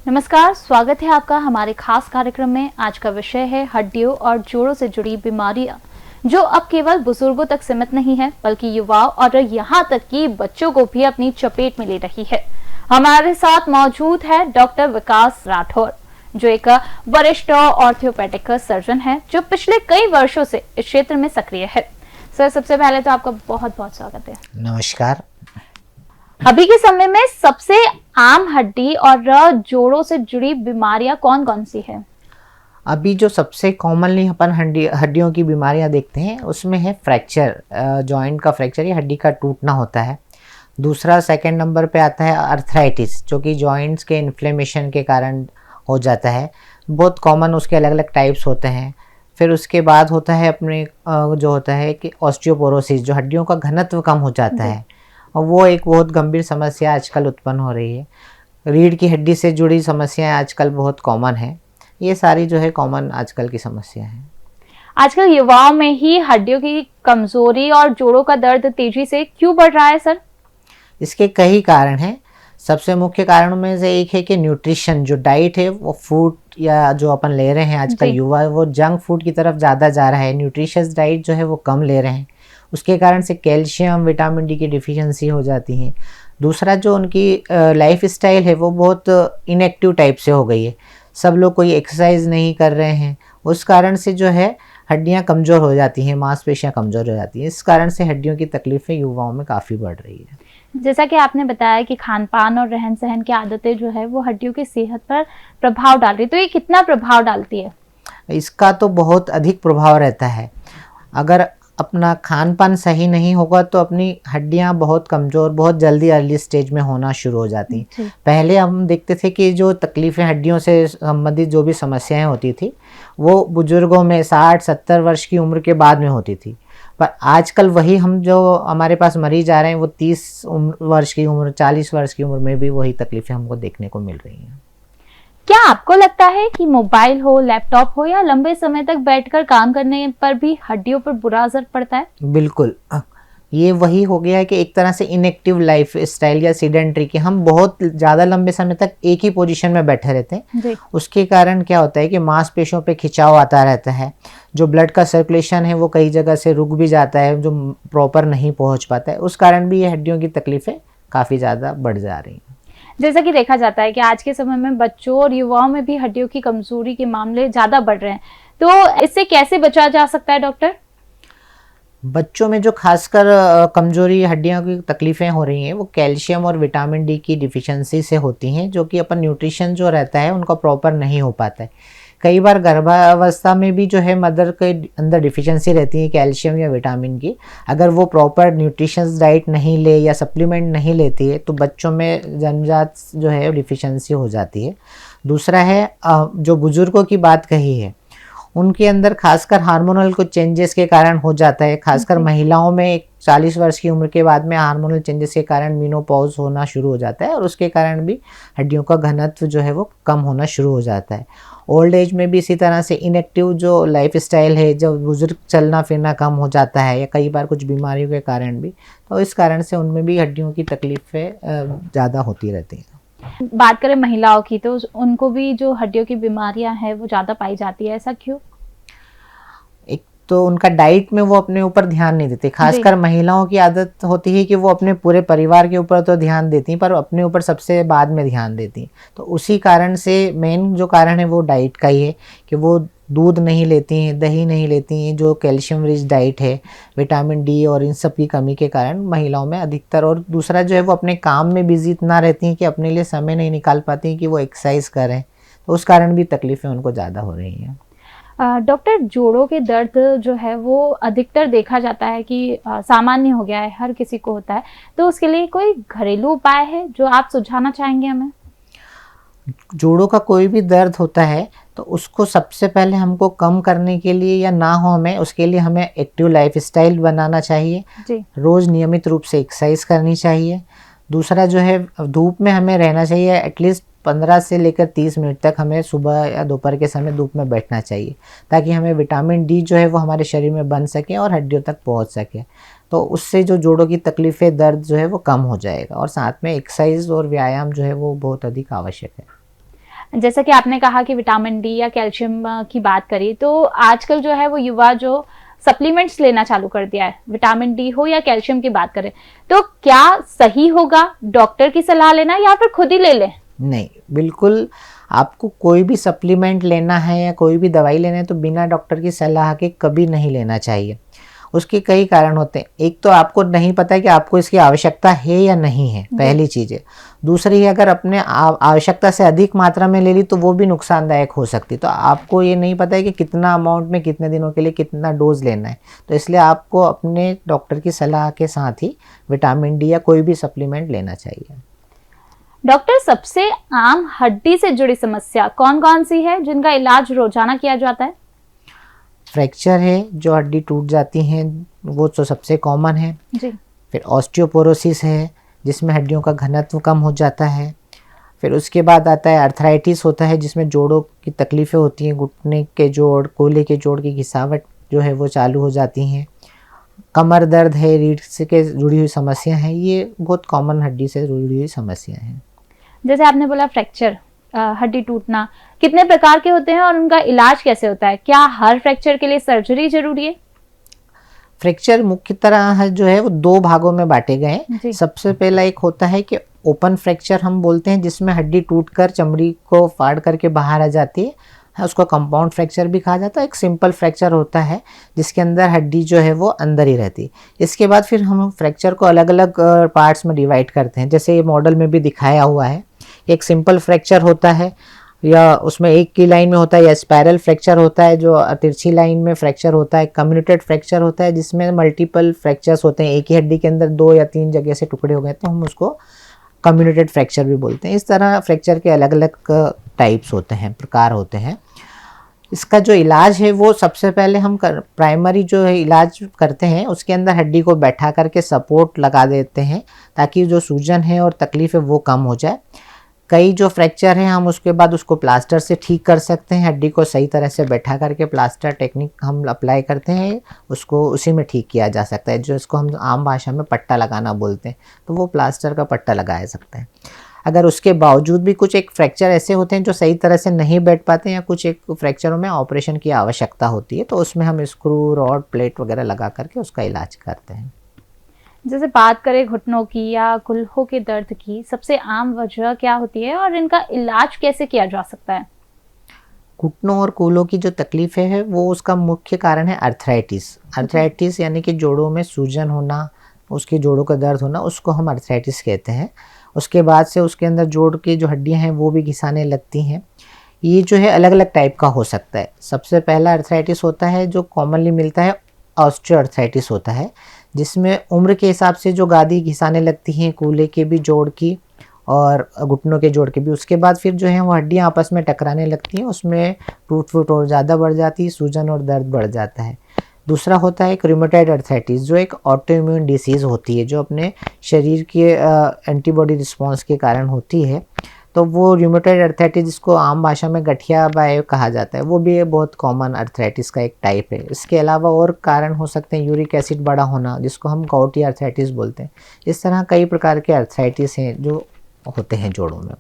नमस्कार, स्वागत है आपका हमारे खास कार्यक्रम में। आज का विषय है हड्डियों और जोड़ों से जुड़ी बीमारियां, जो अब केवल बुजुर्गों तक सीमित नहीं है बल्कि युवाओं और यहाँ तक कि बच्चों को भी अपनी चपेट में ले रही है। हमारे साथ मौजूद है डॉक्टर विकास राठौर, जो एक वरिष्ठ ऑर्थोपेडिक सर्जन है, जो पिछले कई वर्षों से इस क्षेत्र में सक्रिय है। सर, सबसे पहले तो आपका बहुत बहुत स्वागत है। नमस्कार। अभी के समय में सबसे आम हड्डी और जोड़ों से जुड़ी बीमारियां कौन कौन सी है? अभी जो सबसे कॉमनली अपन हड्डियों की बीमारियां देखते हैं उसमें है फ्रैक्चर, जॉइंट का फ्रैक्चर या हड्डी का टूटना होता है। दूसरा सेकंड नंबर पे आता है अर्थराइटिस, जो कि जॉइंट्स के इन्फ्लेमेशन के कारण हो जाता है। बहुत कॉमन उसके अलग अलग टाइप्स होते हैं। फिर उसके बाद होता है अपने जो होता है कि ऑस्टियोपोरोसिस, जो हड्डियों का घनत्व कम हो जाता है, और वो एक बहुत गंभीर समस्या आजकल उत्पन्न हो रही है। रीढ़ की हड्डी से जुड़ी समस्याएं आजकल बहुत कॉमन है। ये सारी जो है कॉमन आजकल की समस्या है। आजकल युवाओं में ही हड्डियों की कमजोरी और जोड़ों का दर्द तेजी से क्यों बढ़ रहा है सर? इसके कई कारण हैं। सबसे मुख्य कारणों में से एक है कि न्यूट्रिशन, जो डाइट है वो फूड या जो अपन ले रहे हैं आजकल युवा, वो जंक फूड की तरफ ज़्यादा जा रहा है। न्यूट्रिशियस डाइट जो है वो कम ले रहे हैं, उसके कारण से कैल्शियम विटामिन डी की डिफिशियंसी हो जाती है। दूसरा, जो उनकी लाइफ स्टाइल है वो बहुत इनएक्टिव टाइप से हो गई है। सब लोग कोई एक्सरसाइज नहीं कर रहे हैं, उस कारण से जो है हड्डियां कमज़ोर हो जाती हैं, मांसपेशियां कमज़ोर हो जाती हैं। इस कारण से हड्डियों की तकलीफ़ें युवाओं में काफ़ी बढ़ रही है। जैसा कि आपने बताया कि खान पान और रहन सहन की आदतें जो है वो हड्डियों की सेहत पर प्रभाव डाल रही है, तो ये कितना प्रभाव डालती है? इसका तो बहुत अधिक प्रभाव रहता है। अगर अपना खान पान सही नहीं होगा तो अपनी हड्डियां बहुत कमज़ोर, बहुत जल्दी अर्ली स्टेज में होना शुरू हो जाती। पहले हम देखते थे कि जो तकलीफ़ें हड्डियों से संबंधित जो भी समस्याएं होती थी वो बुजुर्गों में 60-70 वर्ष की उम्र के बाद में होती थी, पर आजकल वही हम जो हमारे पास मरीज आ रहे हैं वो 30 वर्ष की उम्र, 40 वर्ष की उम्र में भी वही तकलीफ़ें हमको देखने को मिल रही हैं। क्या आपको लगता है कि मोबाइल हो, लैपटॉप हो या लंबे समय तक बैठकर काम करने पर भी हड्डियों पर बुरा असर पड़ता है? बिल्कुल, ये वही हो गया है कि एक तरह से इनएक्टिव लाइफ स्टाइल या सीडेंट्री, कि हम बहुत ज़्यादा लंबे समय तक एक ही पोजीशन में बैठे रहते हैं। उसके कारण क्या होता है कि मांसपेशियों पे खिंचाव आता रहता है। जो ब्लड का सर्कुलेशन है वो कई जगह से रुक भी जाता है, जो प्रॉपर नहीं पहुँच पाता है। उस कारण भी ये हड्डियों की तकलीफ़ें काफ़ी ज़्यादा बढ़ जा रही हैं। जैसा कि देखा जाता है कि आज के समय में बच्चों और युवाओं में भी हड्डियों की कमजोरी के मामले ज्यादा बढ़ रहे हैं, तो इससे कैसे बचा जा सकता है डॉक्टर? बच्चों में जो खासकर कमजोरी हड्डियों की तकलीफ़ें हो रही हैं वो कैल्शियम और विटामिन डी की डिफिशियंसी से होती हैं, जो कि अपन न्यूट्रिशन जो रहता है उनका प्रॉपर नहीं हो पाता है। कई बार गर्भावस्था में भी जो है मदर के अंदर डिफिशियंसी रहती है कैल्शियम या विटामिन की। अगर वो प्रॉपर न्यूट्रिशंस डाइट नहीं ले या सप्लीमेंट नहीं लेती है तो बच्चों में जन्मजात जो है डिफिशियंसी हो जाती है। दूसरा है जो बुज़ुर्गों की बात कही है, उनके अंदर खासकर हार्मोनल कुछ चेंजेस के कारण हो जाता है। खासकर महिलाओं में 40 वर्ष की उम्र के बाद में हार्मोनल चेंजेस के कारण मेनोपॉज होना शुरू हो जाता है, और उसके कारण भी हड्डियों का घनत्व जो है वो कम होना शुरू हो जाता है। ओल्ड एज में भी इसी तरह से इनएक्टिव जो लाइफ स्टाइल है, जब बुजुर्ग चलना फिरना कम हो जाता है, या कई बार कुछ बीमारियों के कारण भी, तो इस कारण से उनमें भी हड्डियों की तकलीफ़ें ज़्यादा होती रहती हैं। बात करें महिलाओं की, तो उनको भी जो हड्डियों की बीमारियां हैं वो ज्यादा पाई जाती है, ऐसा क्यों? एक तो उनका डाइट में वो अपने ऊपर ध्यान नहीं देते। खासकर महिलाओं की आदत होती है कि वो अपने पूरे परिवार के ऊपर तो ध्यान देती हैं, पर अपने ऊपर सबसे बाद में ध्यान देती हैं। तो उसी कारण से मेन जो कारण है वो डाइट का ही है कि वो दूध नहीं लेती हैं, दही नहीं लेती हैं, जो कैल्शियम रिच डाइट है, विटामिन डी और इन सब की कमी के कारण महिलाओं में अधिकतर। और दूसरा जो है वो अपने काम में बिजी इतना रहती हैं कि अपने लिए समय नहीं निकाल पाती हैं कि वो एक्सरसाइज करें, तो उस कारण भी तकलीफ़ें उनको ज़्यादा हो रही हैं। डॉक्टर, जोड़ों के दर्द जो है वो अधिकतर देखा जाता है कि सामान्य हो गया है, हर किसी को होता है, तो उसके लिए कोई घरेलू उपाय है जो आप सुझाना चाहेंगे हमें? जोड़ों का कोई भी दर्द होता है तो उसको सबसे पहले हमको कम करने के लिए या ना हो हमें, उसके लिए हमें एक्टिव लाइफ स्टाइल बनाना चाहिए जी। रोज़ नियमित रूप से एक्सरसाइज करनी चाहिए। दूसरा जो है, धूप में हमें रहना चाहिए। एटलीस्ट 15 से लेकर 30 मिनट तक हमें सुबह या दोपहर के समय धूप में बैठना चाहिए, ताकि हमें विटामिन डी जो है वो हमारे शरीर में बन सके और हड्डियों तक पहुंच सके। तो उससे जो जोड़ों की तकलीफ़ें, दर्द जो है वो कम हो जाएगा, और साथ में एक्सरसाइज और व्यायाम जो है वो बहुत अधिक आवश्यक है। जैसा कि आपने कहा कि विटामिन डी या कैल्शियम की बात करी, तो आजकल जो है वो युवा जो सप्लीमेंट्स लेना चालू कर दिया है, विटामिन डी हो या कैल्शियम की बात करें, तो क्या सही होगा डॉक्टर की सलाह लेना या फिर खुद ही ले लें? नहीं, बिल्कुल आपको कोई भी सप्लीमेंट लेना है या कोई भी दवाई लेना है तो बिना डॉक्टर की सलाह के कभी नहीं लेना चाहिए। उसके कई कारण होते हैं। एक तो आपको नहीं पता है कि आपको इसकी आवश्यकता है या नहीं है, पहली चीज़ है। दूसरी है, अगर अपने आवश्यकता से अधिक मात्रा में ले ली तो वो भी नुकसानदायक हो सकती है। तो आपको ये नहीं पता है कि कितना अमाउंट में कितने दिनों के लिए कितना डोज लेना है, तो इसलिए आपको अपने डॉक्टर की सलाह के साथ ही विटामिन डी या कोई भी सप्लीमेंट लेना चाहिए। डॉक्टर, सबसे आम हड्डी से जुड़ी समस्या कौन कौन सी है जिनका इलाज रोजाना किया जाता है? फ्रैक्चर है, जो हड्डी टूट जाती हैं, वो तो सबसे कॉमन है जी। फिर ऑस्टियोपोरोसिस है, जिसमें हड्डियों का घनत्व कम हो जाता है। फिर उसके बाद आता है अर्थराइटिस होता है, जिसमें जोड़ों की तकलीफ़ें होती हैं, घुटने के जोड़, कोले के जोड़ की घिसावट जो है वो चालू हो जाती हैं। कमर दर्द है, रीढ़ से के जुड़ी हुई समस्या हैं, ये बहुत कॉमन हड्डी से जुड़ी हुई समस्या हैं। जैसे आपने बोला फ्रैक्चर, हड्डी टूटना, कितने प्रकार के होते हैं और उनका इलाज कैसे होता है? क्या हर फ्रैक्चर के लिए सर्जरी जरूरी है? फ्रैक्चर मुख्य तरह जो है वो दो भागों में बांटे गए हैं। सबसे पहला एक होता है कि ओपन फ्रैक्चर हम बोलते हैं, जिसमें हड्डी टूटकर चमड़ी को फाड़ करके बाहर आ जाती है, उसको कंपाउंड फ्रैक्चर भी कहा जाता है। एक सिंपल फ्रैक्चर होता है जिसके अंदर हड्डी जो है वो अंदर ही रहती है। इसके बाद फिर हम फ्रैक्चर को अलग अलग पार्ट्स में डिवाइड करते हैं, जैसे ये मॉडल में भी दिखाया हुआ है। एक सिंपल फ्रैक्चर होता है, या उसमें एक की लाइन में होता है, या स्पायरल फ्रैक्चर होता है जो तिरछी लाइन में फ्रैक्चर होता है। कम्युनिटेड फ्रैक्चर होता है जिसमें मल्टीपल फ्रैक्चर्स होते हैं, एक ही हड्डी के अंदर 2 या 3 जगह से टुकड़े हो गए तो हम उसको कम्युनिटेड फ्रैक्चर भी बोलते हैं। इस तरह फ्रैक्चर के अलग अलग टाइप्स होते हैं, प्रकार होते हैं। इसका जो इलाज है वो सबसे पहले हम प्राइमरी जो है इलाज करते हैं, उसके अंदर हड्डी को बैठा करके सपोर्ट लगा देते हैं ताकि जो सूजन है और तकलीफ है वो कम हो जाए। कई जो फ्रैक्चर हैं हम उसके बाद उसको प्लास्टर से ठीक कर सकते हैं। हड्डी को सही तरह से बैठा करके प्लास्टर टेक्निक हम अप्लाई करते हैं, उसको उसी में ठीक किया जा सकता है, जो इसको हम आम भाषा में पट्टा लगाना बोलते हैं। तो वो प्लास्टर का पट्टा लगाया सकता है। अगर उसके बावजूद भी कुछ एक फ्रैक्चर ऐसे होते हैं जो सही तरह से नहीं बैठ पाते, या कुछ एक फ्रैक्चरों में ऑपरेशन की आवश्यकता होती है, तो उसमें हम स्क्रू, रॉड, प्लेट वगैरह लगा करके उसका इलाज करते हैं। जैसे बात करें घुटनों की या कूल्हों के दर्द की, सबसे आम वजह क्या होती है और इनका इलाज कैसे किया जा सकता है? घुटनों और कूल्हों की जो तकलीफ़ है वो उसका मुख्य कारण है अर्थराइटिस। अर्थराइटिस यानी कि जोड़ों में सूजन होना, उसके जोड़ों का दर्द होना, उसको हम अर्थराइटिस कहते हैं। उसके बाद से उसके अंदर जोड़ की जो हड्डियां हैं वो भी घिसाने लगती हैं। ये जो है अलग अलग टाइप का हो सकता है। सबसे पहला अर्थराइटिस होता है जो कॉमनली मिलता है, ऑस्टियोआर्थराइटिस होता है, जिसमें उम्र के हिसाब से जो गादी घिसाने लगती हैं, कूल्हे के भी जोड़ की और घुटनों के जोड़ के भी। उसके बाद फिर जो है वो हड्डियाँ आपस में टकराने लगती हैं, उसमें टूट फूट और ज़्यादा बढ़ जाती है, सूजन और दर्द बढ़ जाता है। दूसरा होता है एक रूमेटॉइड अर्थराइटिस, जो एक ऑटोइम्यून डिसीज़ होती है, जो अपने शरीर के एंटीबॉडी रिस्पॉन्स के कारण होती है। तो वो रूमेटॉइड अर्थराइटिस, जिसको आम भाषा में गठिया बाय कहा जाता है, वो भी बहुत कॉमन अर्थराइटिस का एक टाइप है। इसके अलावा और कारण हो सकते हैं यूरिक एसिड बड़ा होना, जिसको हम गॉटी अर्थराइटिस बोलते हैं। इस तरह कई प्रकार के अर्थराइटिस हैं जो होते हैं जोड़ों में।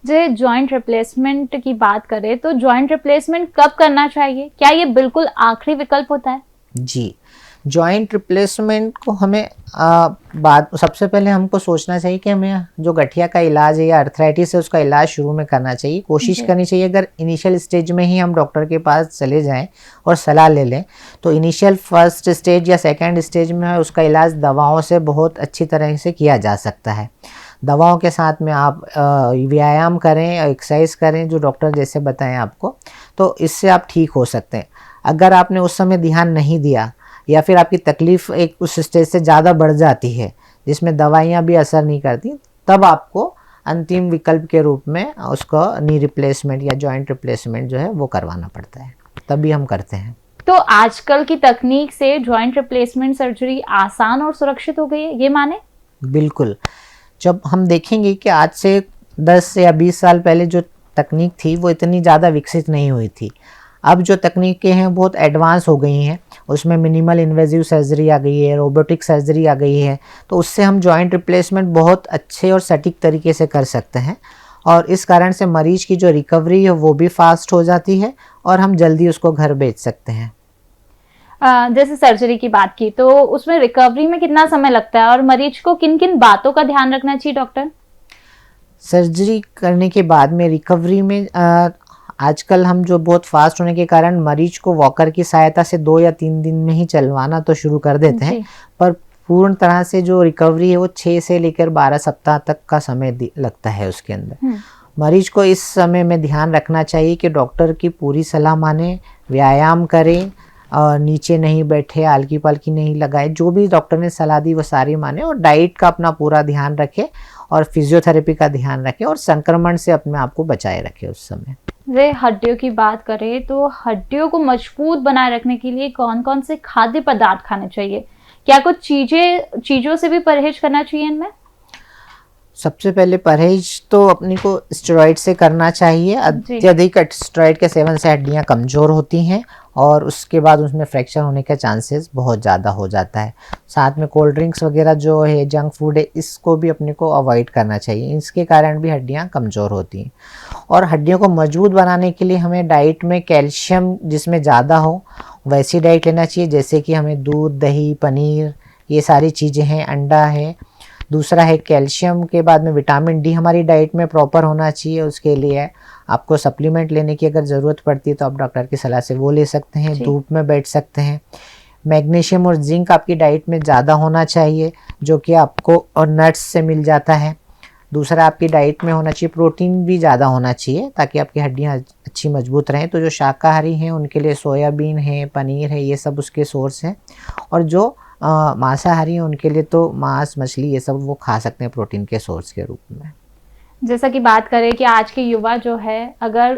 जो जॉइंट रिप्लेसमेंट की बात करें तो जॉइंट रिप्लेसमेंट कब करना चाहिए? क्या ये बिल्कुल आखिरी विकल्प होता है? जी, जॉइंट रिप्लेसमेंट को हमें सबसे पहले हमको सोचना चाहिए कि हमें जो गठिया का इलाज है या अर्थराइटिस है उसका इलाज शुरू में करना चाहिए। कोशिश करनी चाहिए, अगर इनिशियल स्टेज में ही हम डॉक्टर के पास चले जाएं और सलाह ले लें, तो इनिशियल फर्स्ट स्टेज या सेकंड स्टेज में उसका इलाज दवाओं से बहुत अच्छी तरह से किया जा सकता है। दवाओं के साथ में आप व्यायाम करें, एक्सरसाइज करें, जो डॉक्टर जैसे बताएं आपको, तो इससे आप ठीक हो सकते हैं। अगर आपने उस समय ध्यान नहीं दिया या फिर आपकी तकलीफ़ एक उस स्टेज से ज़्यादा बढ़ जाती है जिसमें दवाइयाँ भी असर नहीं करती, तब आपको अंतिम विकल्प के रूप में उसको नी रिप्लेसमेंट या जॉइंट रिप्लेसमेंट जो है वो करवाना पड़ता है, तभी हम करते हैं। तो आजकल की तकनीक से जॉइंट रिप्लेसमेंट सर्जरी आसान और सुरक्षित हो गई है, ये माने? बिल्कुल। जब हम देखेंगे कि आज से 10 या 20 साल पहले जो तकनीक थी वो इतनी ज़्यादा विकसित नहीं हुई थी। अब जो तकनीकें हैं बहुत एडवांस हो गई हैं, उसमें मिनिमल इन्वेजिव सर्जरी आ गई है, रोबोटिक सर्जरी आ गई है, तो उससे हम जॉइंट रिप्लेसमेंट बहुत अच्छे और सटीक तरीके से कर सकते हैं। और इस कारण से मरीज की जो रिकवरी है वो भी फास्ट हो जाती है और हम जल्दी उसको घर भेज सकते हैं। जैसे सर्जरी की बात की तो उसमें रिकवरी में कितना समय लगता है और मरीज को किन किन बातों का ध्यान रखना चाहिए डॉक्टर? सर्जरी करने के बाद में रिकवरी में आजकल हम जो बहुत फास्ट होने के कारण मरीज को वॉकर की सहायता से 2 या 3 दिन में ही चलवाना तो शुरू कर देते हैं, पर पूर्ण तरह से जो रिकवरी है वो 6 से लेकर 12 सप्ताह तक का समय लगता है उसके अंदर। मरीज को इस समय में ध्यान रखना चाहिए कि डॉक्टर की पूरी सलाह माने, व्यायाम करें और नीचे नहीं बैठे, आलकी पालकी नहीं लगाए, जो भी डॉक्टर ने सलाह दी वो सारी माने और डाइट का अपना पूरा ध्यान रखें और फिजियोथेरेपी का ध्यान रखें और संक्रमण से अपने आप को बचाए रखें उस समय। वे हड्डियों की बात करें तो हड्डियों को मजबूत बनाए रखने के लिए कौन कौन से खाद्य पदार्थ खाने चाहिए? क्या कुछ चीजों से भी परहेज करना चाहिए इनमें? सबसे पहले परहेज तो अपनी को स्टेरॉइड से करना चाहिए। अत्यधिक स्टेरॉइड के सेवन से हड्डियां कमज़ोर होती हैं और उसके बाद उसमें फ्रैक्चर होने का चांसेस बहुत ज़्यादा हो जाता है। साथ में कोल्ड ड्रिंक्स वगैरह जो है, जंक फूड है, इसको भी अपने को अवॉइड करना चाहिए। इसके कारण भी हड्डियां कमज़ोर होती हैं और हड्डियों को मजबूत बनाने के लिए हमें डाइट में कैल्शियम जिसमें ज़्यादा हो वैसी डाइट लेना चाहिए, जैसे कि हमें दूध, दही, पनीर, ये सारी चीज़ें हैं, अंडा है। दूसरा है कैल्शियम के बाद में विटामिन डी हमारी डाइट में प्रॉपर होना चाहिए। उसके लिए आपको सप्लीमेंट लेने की अगर ज़रूरत पड़ती है तो आप डॉक्टर की सलाह से वो ले सकते हैं। धूप में बैठ सकते हैं। मैग्नीशियम और जिंक आपकी डाइट में ज़्यादा होना चाहिए, जो कि आपको और नट्स से मिल जाता है। दूसरा आपकी डाइट में होना चाहिए प्रोटीन भी ज़्यादा होना चाहिए ताकि आपकी हड्डियाँ अच्छी मजबूत रहें। तो जो शाकाहारी हैं उनके लिए सोयाबीन है, पनीर है, ये सब उसके सोर्स हैं। और जो मांसाहारी हैं उनके लिए तो मांस, मछली, ये सब वो खा सकते हैं प्रोटीन के सोर्स के रूप में। जैसा कि बात करें कि आज के युवा जो है अगर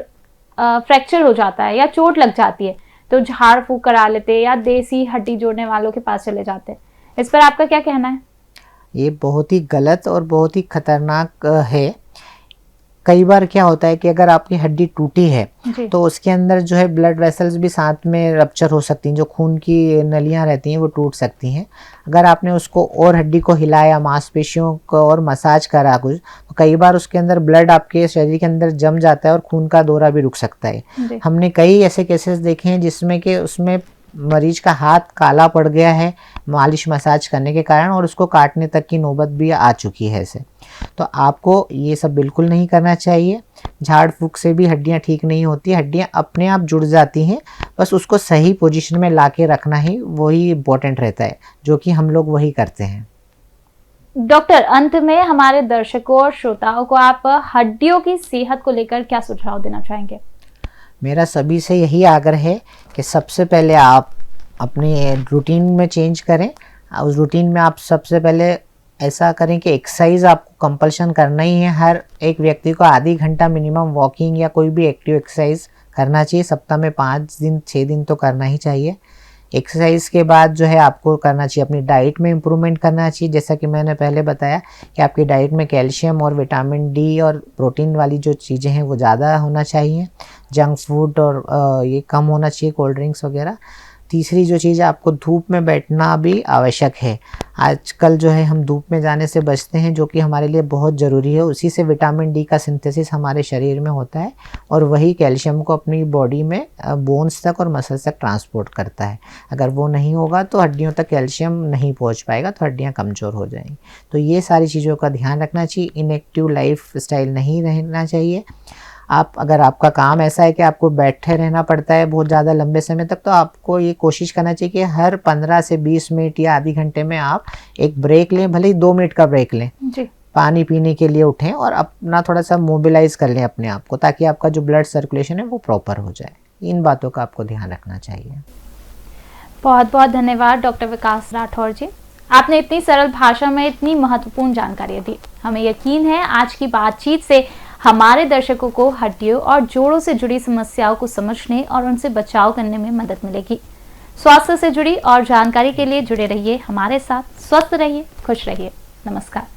फ्रैक्चर हो जाता है या चोट लग जाती है तो झाड़ फूंक करा लेते हैं या देसी हड्डी जोड़ने वालों के पास चले जाते हैं। इस पर आपका क्या कहना है? ये बहुत ही गलत और बहुत ही खतरनाक है। कई बार क्या होता है कि अगर आपकी हड्डी टूटी है तो उसके अंदर जो है ब्लड वेसल्स भी साथ में रप्चर हो सकती हैं, जो खून की नलियां रहती हैं वो टूट सकती हैं। अगर आपने उसको और हड्डी को हिलाया, मांसपेशियों को और मसाज करा कुछ, तो कई बार उसके अंदर ब्लड आपके शरीर के अंदर जम जाता है और खून का दौरा भी रुक सकता है। हमने कई ऐसे केसेस देखे हैं जिसमें कि उसमें मरीज का हाथ काला पड़ गया है मालिश मसाज करने के कारण और उसको काटने तक की नौबत भी आ चुकी है ऐसे। तो आपको ये सब बिल्कुल नहीं करना चाहिए। झाड़ फूंक से भी हड्डियां ठीक नहीं होती, हड्डियां अपने आप जुड़ जाती हैं, बस उसको सही पोजीशन में ला के रखना ही वही इम्पोर्टेंट रहता है, जो कि हम लोग वही करते हैं। डॉक्टर, अंत में हमारे दर्शकों और श्रोताओं को आप हड्डियों की सेहत को लेकर क्या सुझाव देना चाहेंगे? मेरा सभी से यही आग्रह है कि सबसे पहले आप अपनी रूटीन में चेंज करें। उस रूटीन में आप सबसे पहले ऐसा करें कि एक्सरसाइज आपको कंपल्शन करना ही है। हर एक व्यक्ति को आधी घंटा मिनिमम वॉकिंग या कोई भी एक्टिव एक्सरसाइज करना चाहिए। सप्ताह में 5 दिन 6 दिन तो करना ही चाहिए। एक्सरसाइज के बाद जो है आपको करना चाहिए अपनी डाइट में इम्प्रूवमेंट करना चाहिए, जैसा कि मैंने पहले बताया कि आपकी डाइट में कैल्शियम और विटामिन डी और प्रोटीन वाली जो चीज़ें हैं वो ज़्यादा होना चाहिए। जंक फूड और ये कम होना चाहिए, कोल्ड ड्रिंक्स वगैरह। तीसरी जो चीज़ है, आपको धूप में बैठना भी आवश्यक है। आजकल जो है हम धूप में जाने से बचते हैं, जो कि हमारे लिए बहुत ज़रूरी है। उसी से विटामिन डी का सिंथेसिस हमारे शरीर में होता है और वही कैल्शियम को अपनी बॉडी में बोन्स तक और मसल्स तक ट्रांसपोर्ट करता है। अगर वो नहीं होगा तो हड्डियों तक कैल्शियम नहीं पहुंच पाएगा, तो हड्डियां कमज़ोर हो जाएंगी। तो ये सारी चीज़ों का ध्यान रखना चाहिए। इनएक्टिव लाइफ स्टाइल नहीं रहना चाहिए। अगर आपका काम ऐसा है कि आपको बैठे रहना पड़ता है बहुत ज़्यादा लंबे समय तक, तो आपको ये कोशिश करना चाहिए कि हर 15 से 20 मिनट या आधी घंटे में आप एक ब्रेक लें, भले ही 2 मिनट का ब्रेक लें जी। पानी पीने के लिए उठें और अपना थोड़ा सा मोबिलाइज कर लें अपने आप को, ताकि आपका जो ब्लड सर्कुलेशन है वो प्रॉपर हो जाए। इन बातों का आपको ध्यान रखना चाहिए। बहुत बहुत धन्यवाद डॉक्टर विकास राठौर जी, आपने इतनी सरल भाषा में इतनी महत्वपूर्ण जानकारी दी। हमें यकीन है आज की बातचीत से हमारे दर्शकों को हड्डियों और जोड़ों से जुड़ी समस्याओं को समझने और उनसे बचाव करने में मदद मिलेगी। स्वास्थ्य से जुड़ी और जानकारी के लिए जुड़े रहिए हमारे साथ। स्वस्थ रहिए, खुश रहिए। नमस्कार।